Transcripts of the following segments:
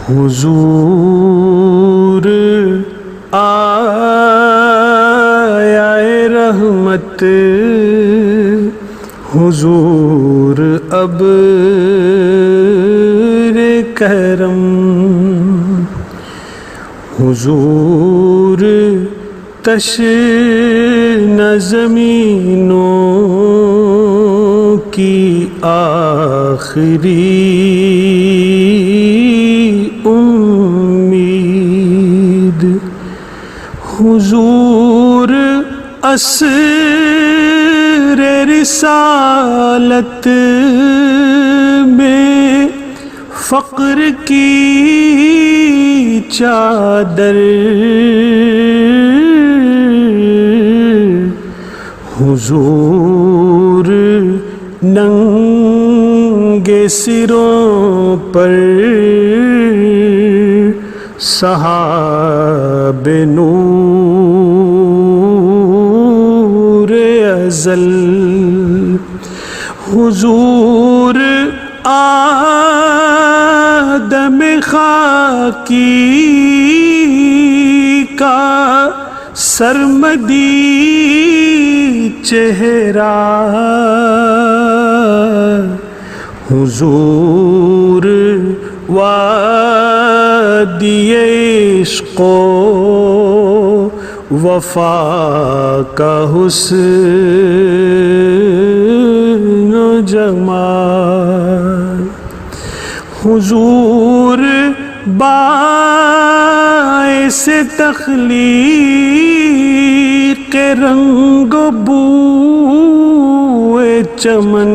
حضور آیا رحمت، حضور ابر کرم، حضور تشنہ زمینوں کی آخری امید، حضور عصر رسالت میں فقر کی چادر، حضور ننگے سروں پر سحاب نور ازل، حضور آدم خاکی کا سرمدی چہرہ، حضور وادی عشق و وفا کا حسن و جمال، حضور باعث تخلیق رنگ و بوئے چمن،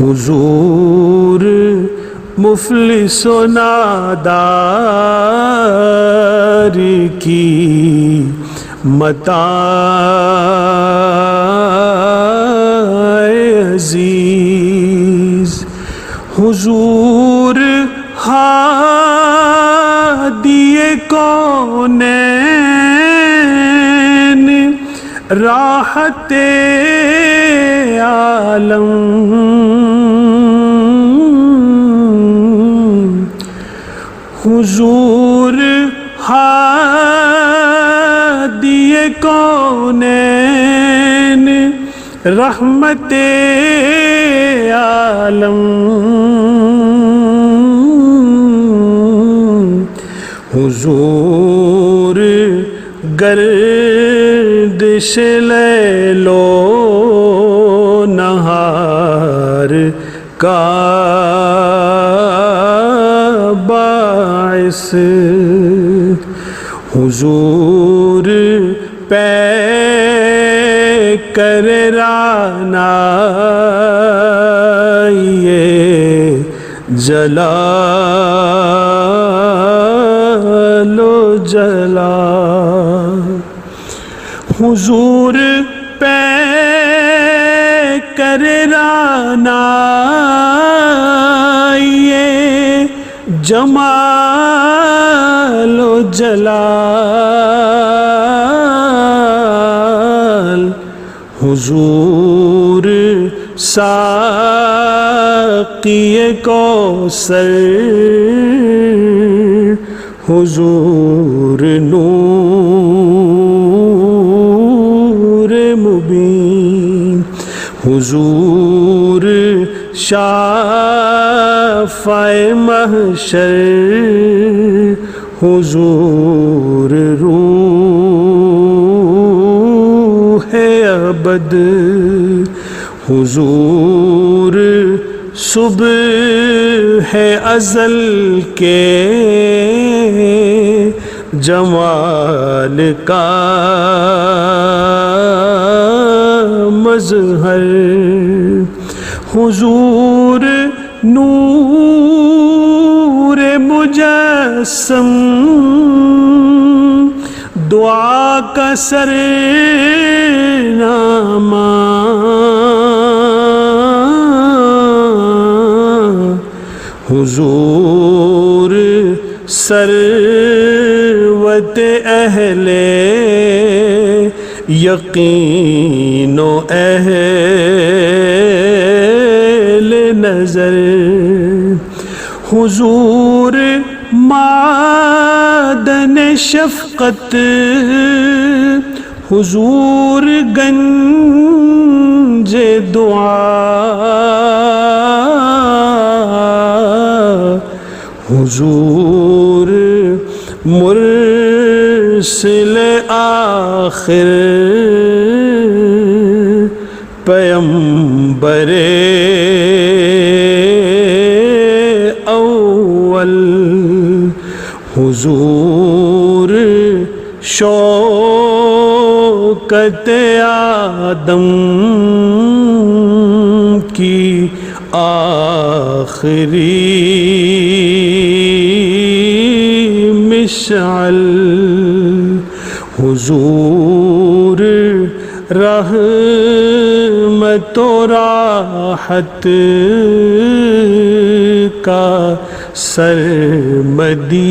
حضور مفلس و نادار کی متاع عزیز، حضور ہادی کونین راحت عالم، حضور ہادی کونین رحمت عالم، حضور گردش لیل و نہار کا باعث، حضور پے کر رعنائے جلال و جلال، حضور پے کر رعنائے جمال و جلال، حضور ساقی کوثر، حضور نور مبین، حضور شافع محشر، حضور روح ابد، حضور صبح ازل کے جمال کا مظہر، حضور نور مجسم دعا کا سرنامہ، حضور ثروت اہل یقین و اہل نظر حضور معدن شفقت حضور گنج دعا حضور مرسل آخر پیمبر اول حضور شوکت آدم کی آخری مشعل حضور رحمت و راحت کا سرمدی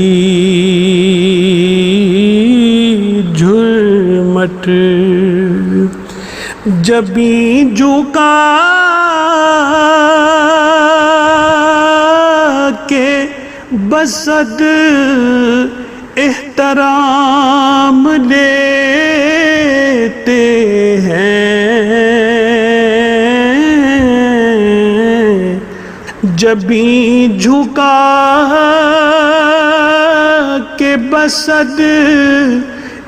جھرمٹ جبیں جھکا کے بسد احترام لیتے ہیں جبیں جھکا کے بسد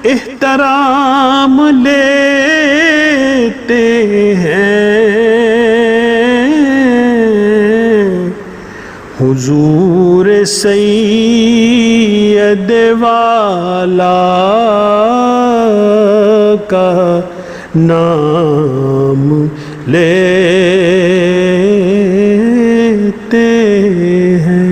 احترام لیتے ہیں حضور سید والا کا نام لیتے ہیں